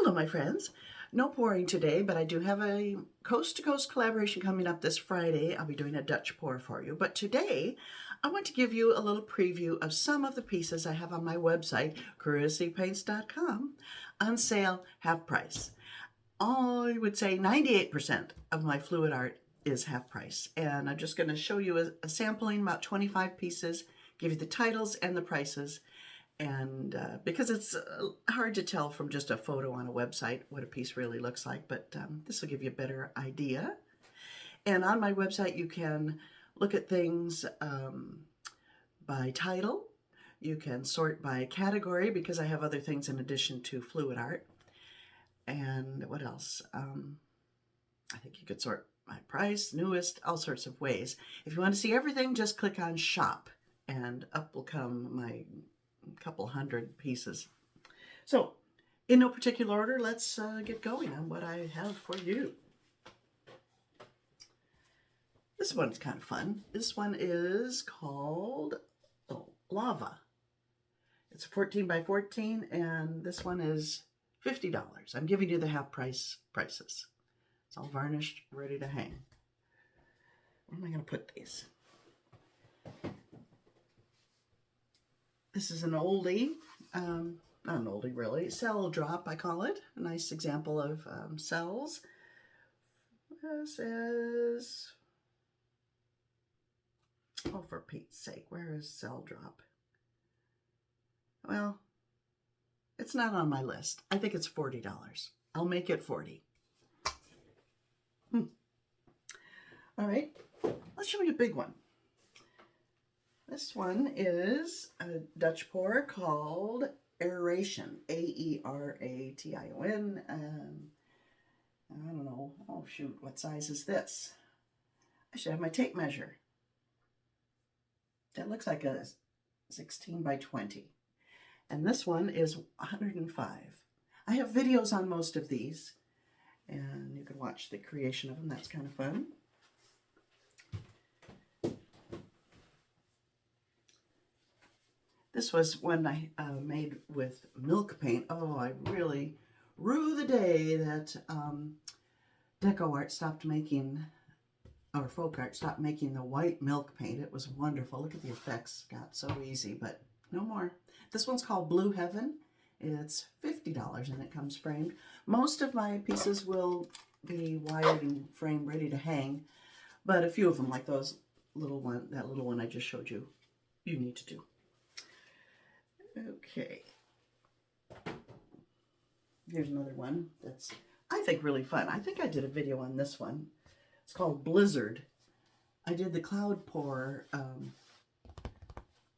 Hello, my friends. No pouring today, but I do have a coast-to-coast collaboration coming up this Friday. I'll be doing a Dutch pour for you. But today, I want to give you a little preview of some of the pieces I have on my website, CHRISTINEJ.com, on sale, half price. I would say 98% of my fluid art is half price. And I'm just going to show you a sampling, about 25 pieces, give you the titles and the prices. And because it's hard to tell from just a photo on a website what a piece really looks like, but this will give you a better idea. And on my website, you can look at things by title. You can sort by category because I have other things in addition to fluid art. And what else? I think you could sort by price, newest, all sorts of ways. If you want to see everything, just click on shop and up will come my couple hundred pieces. So in no particular order, let's get going on what I have for you. This one's kind of fun. This one is called Lava. It's 14 by 14 and this one is $50. I'm giving you the half price prices. It's all varnished, ready to hang. Where am I going to put these? This is an oldie, not an oldie really, cell drop I call it. A nice example of cells. This is, oh for Pete's sake, where is cell drop? Well, it's not on my list. I think it's $40. I'll make it 40. All right, let's show you a big one. This one is a Dutch pour called Aeration, A-E-R-A-T-I-O-N. I don't know, oh shoot, what size is this? I should have my tape measure. That looks like a 16 by 20. And this one is 105. I have videos on most of these, and you can watch the creation of them. That's kind of fun. This was one I made with milk paint. Oh, I really rue the day that Deco Art stopped making, or Folk Art stopped making the white milk paint. It was wonderful. Look at the effects. Got so easy, but no more. This one's called Blue Heaven. It's $50 and it comes framed. Most of my pieces will be wired and framed, ready to hang, but a few of them, like those little one, that little one I just showed you, you need to do. Okay, here's another one that's, I think, really fun. I think I did a video on this one. It's called Blizzard. I did the cloud pour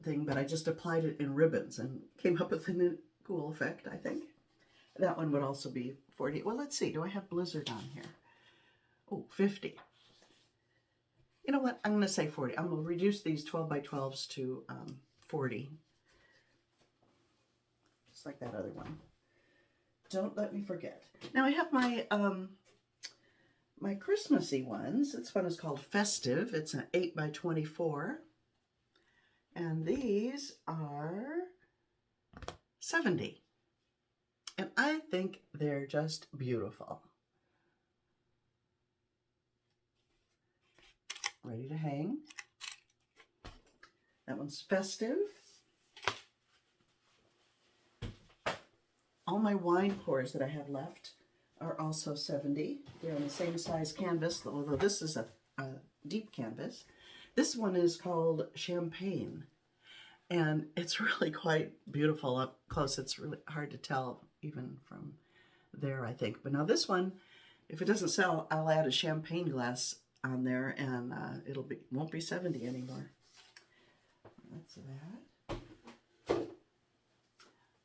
thing, but I just applied it in ribbons and came up with a cool effect, I think. That one would also be 40. Well, let's see. Do I have Blizzard on here? Oh, 50. You know what? I'm going to say 40. I'm going to reduce these 12 by 12s to 40. Just like that other one. Don't let me forget. Now I have my my Christmassy ones. This one is called Festive. It's an 8 by 24. And these are 70. And I think they're just beautiful. Ready to hang. That one's Festive. All my wine pours that I have left are also 70. They're on the same size canvas, although this is a deep canvas. This one is called Champagne, and it's really quite beautiful up close. It's really hard to tell even from there, I think. But now this one, if it doesn't sell, I'll add a champagne glass on there, and won't be 70 anymore. That's that.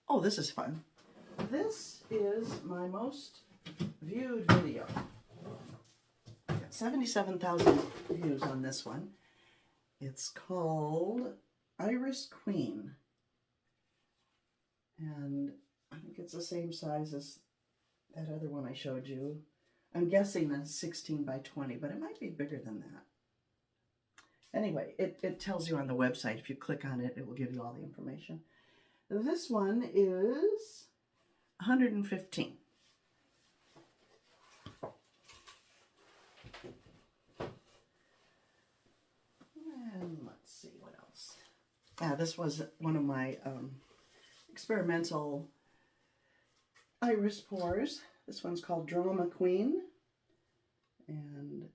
Oh, this is fun. This is my most viewed video. I got 77,000 views on this one. It's called Iris Queen. And I think it's the same size as that other one I showed you. I'm guessing a 16 by 20, but it might be bigger than that. Anyway, it tells you on the website. If you click on it, it will give you all the information. This one is 115. This was one of my experimental iris pours. This one's called Drama Queen, and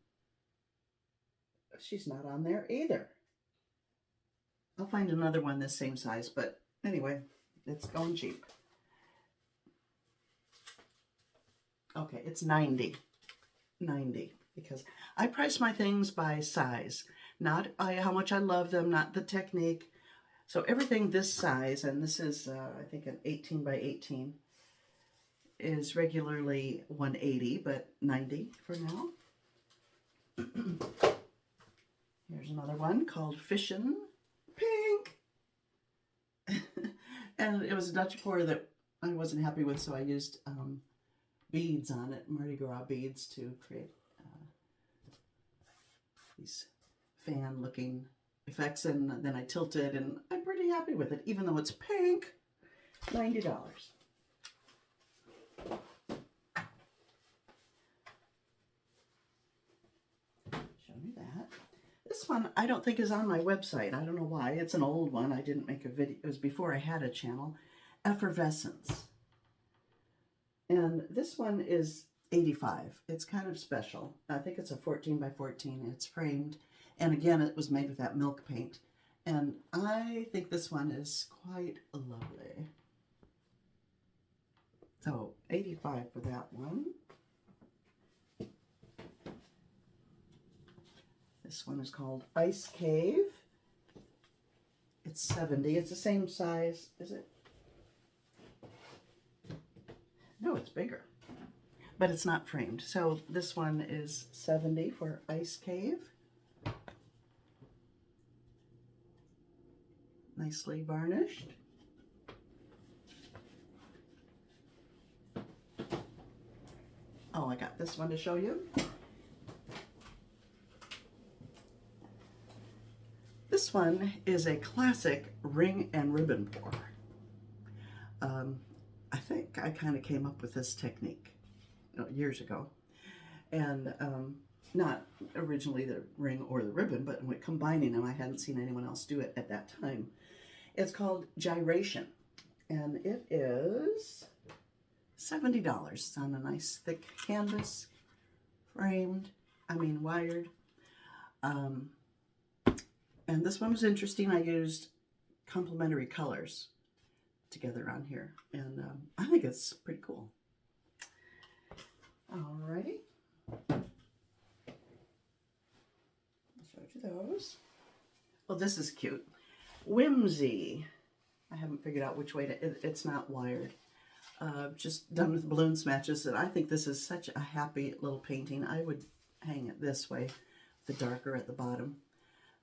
she's not on there either. I'll find another one this same size, but anyway, it's going cheap. Okay, it's $90. $90, because I price my things by size, not how much I love them, not the technique. So everything this size, and this is I think an 18 by 18, is regularly $180, but $90 for now. Here's another one called Fishin' Pink. And it was a Dutch pour that I wasn't happy with, so I used beads on it, Mardi Gras beads, to create these fan-looking effects, and then I tilted, and I'm pretty happy with it, even though it's pink. $90. Show me that. This one I don't think is on my website. I don't know why. It's an old one. I didn't make a video. It was before I had a channel. Effervescence. And this one is $85. It's kind of special. I think it's a 14 by 14. It's framed. And again, it was made with that milk paint. And I think this one is quite lovely. So $85 for that one. This one is called Ice Cave. It's $70. It's the same size, is it? No, it's bigger, but it's not framed. So this one is $70 for Ice Cave. Nicely varnished. Oh, I got this one to show you. This one is a classic ring and ribbon pour. I think I kind of came up with this technique years ago, and not originally the ring or the ribbon, but when combining them, I hadn't seen anyone else do it at that time. It's called Gyration, and it is $70. It's on a nice thick canvas, framed, wired. And this one was interesting. I used complementary colors together on here, and I think it's pretty cool. Alrighty, I showed you those. Well, this is cute. Whimsy. I haven't figured out which way to. It's not wired. Just done with balloon smatches, and I think this is such a happy little painting. I would hang it this way, the darker at the bottom.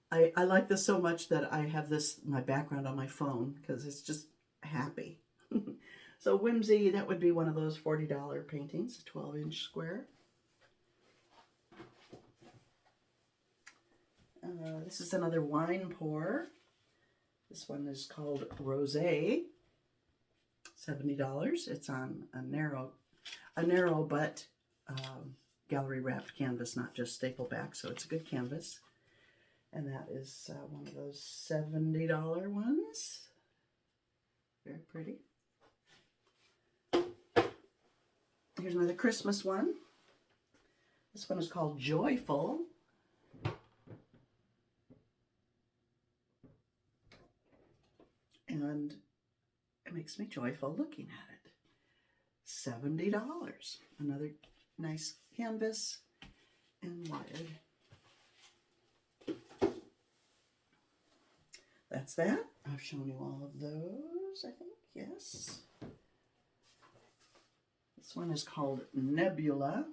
I like this so much that I have this my background on my phone because it's just happy. So Whimsy, that would be one of those $40 paintings, a 12-inch square. This is another wine pour. This one is called Rosé. $70. It's on a narrow but gallery wrapped canvas, not just staple back, so it's a good canvas. And that is one of those $70 ones. Very pretty. Here's another Christmas one. This one is called Joyful. And it makes me joyful looking at it. $70. Another nice canvas and wired. That's that. I've shown you all of those, I think. Yes. This one is called Nebula.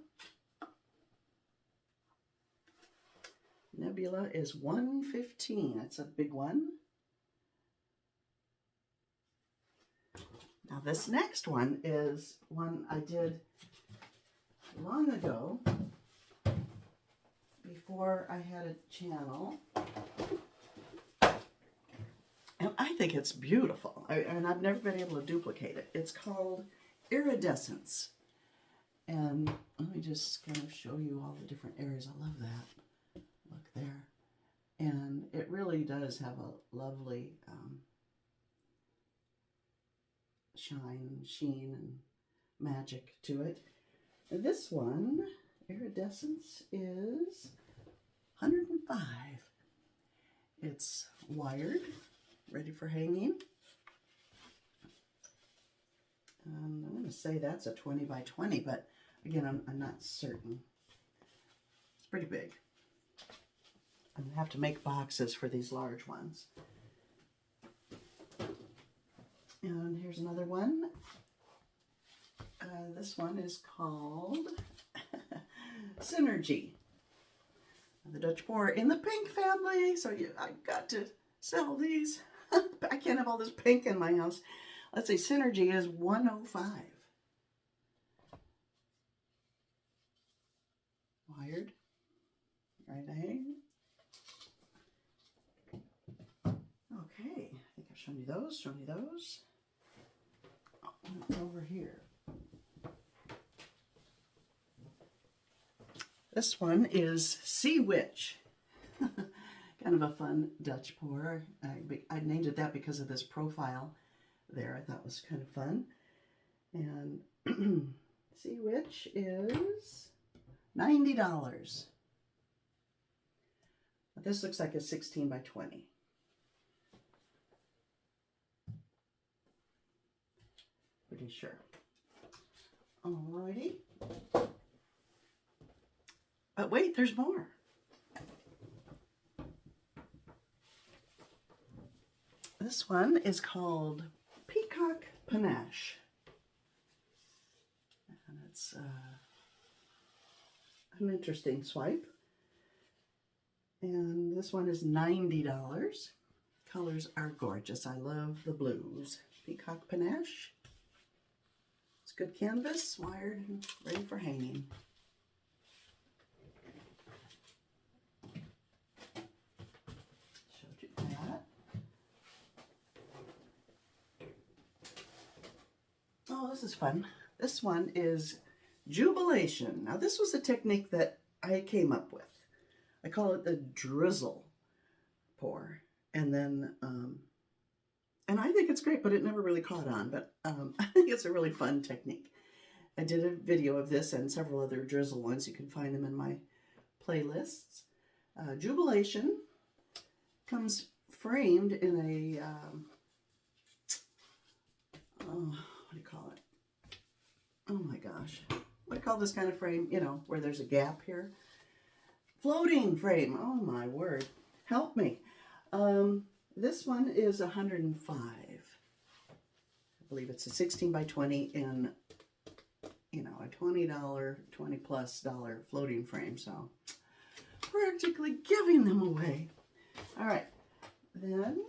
Nebula is $115. That's a big one. Now this next one is one I did long ago, before I had a channel. And I think it's beautiful. And I've never been able to duplicate it. It's called Iridescence. And let me just kind of show you all the different areas. I love that. Look there. And it really does have a lovely sheen, and magic to it. This one, iridescence, is 105. It's wired, ready for hanging. I'm going to say that's a 20 by 20, but again, I'm not certain. It's pretty big. I'm going to have to make boxes for these large ones. And here's another one. This one is called CHRISTINEJ. The Dutch pour in the pink family. So I've got to sell these. I can't have all this pink in my house. Let's see, CHRISTINEJ is 105. Wired. Right ahead. Okay, I think I've shown you those. Oh, over here. This one is Sea Witch. Kind of a fun Dutch pour. I named it that because of this profile there. I thought was kind of fun. And Sea Witch is $90. This looks like a 16 by 20. Pretty sure. Alrighty. But wait, there's more. This one is called Peacock Panache. And it's an interesting swipe. And this one is $90. Colors are gorgeous. I love the blues. Peacock Panache. It's good canvas, wired, and ready for hanging. Showed you that. Oh, this is fun. This one is Jubilation. Now, this was a technique that I came up with. I call it the drizzle pour. And then, and I think it's great, but it never really caught on. But I think it's a really fun technique. I did a video of this and several other drizzle ones. You can find them in my playlists. Jubilation comes framed in a, what do you call it? Oh my gosh. What do you call this kind of frame? You know, where there's a gap here. Floating frame. Oh my word. Help me. This one is 105. I believe it's a 16 by 20 in, you know, a $20, $20 plus dollar floating frame. So practically giving them away. All right. Then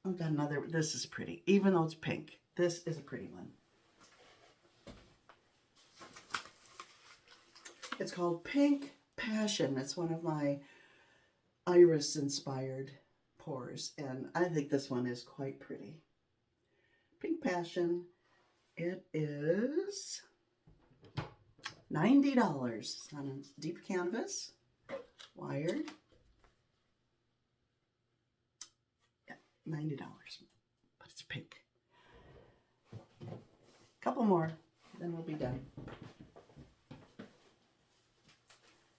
I've got another. This is pretty. Even though it's pink, this is a pretty one. It's called Pink Passion. It's one of my iris inspired pours, and I think this one is quite pretty. Pink Passion. It is $90. It's on a deep canvas, wired. Yeah, $90, but it's pink. Couple more, then we'll be done.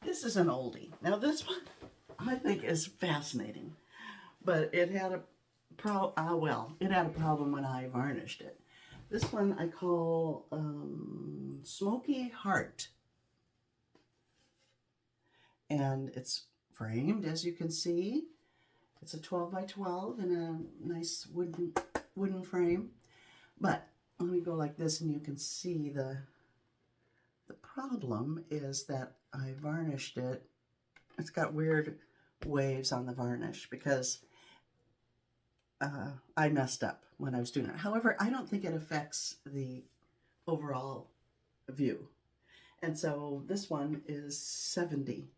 This is an oldie. Now this one I think is fascinating, but it had a problem when I varnished it. This one I call Smoky Heart, and it's framed, as you can see. It's a 12 by 12 in a nice wooden frame. But let me go like this, and you can see the problem is that I varnished it. It's got weird waves on the varnish because I messed up when I was doing it. However, I don't think it affects the overall view. And so this one is 70.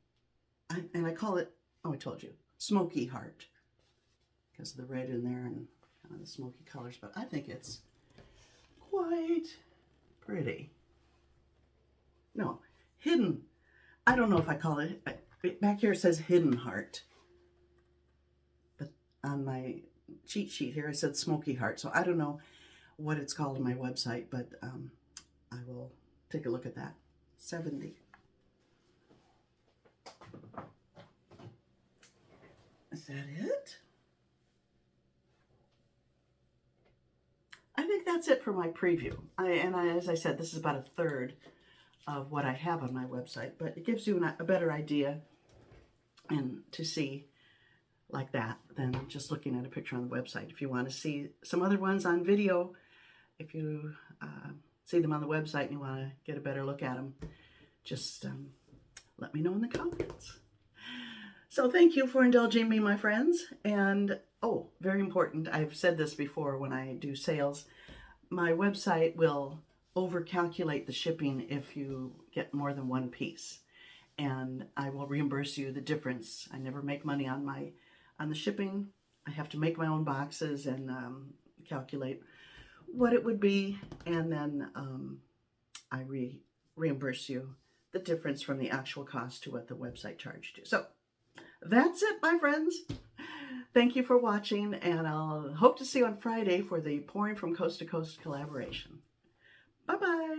And I call it, oh, I told you, Smoky Heart, because of the red in there and kind of the smoky colors. But I think it's quite pretty. No, hidden. I don't know if I call it, back here it says Hidden Heart. on my cheat sheet here, it said Smoky Heart. So I don't know what it's called on my website, but I will take a look at that. 70. Is that it? I think that's it for my preview. As I said, this is about a third of what I have on my website, but it gives you a better idea and to see like that than just looking at a picture on the website. If you want to see some other ones on video, if you see them on the website and you want to get a better look at them, just let me know in the comments. So thank you for indulging me, my friends. And oh, very important, I've said this before when I do sales, my website will overcalculate the shipping if you get more than one piece. And I will reimburse you the difference. I never make money on the shipping. I have to make my own boxes and calculate what it would be, and then I reimburse you the difference from the actual cost to what the website charged you. So that's it, my friends. Thank you for watching, and I'll hope to see you on Friday for the Pouring from Coast to Coast collaboration. Bye-bye.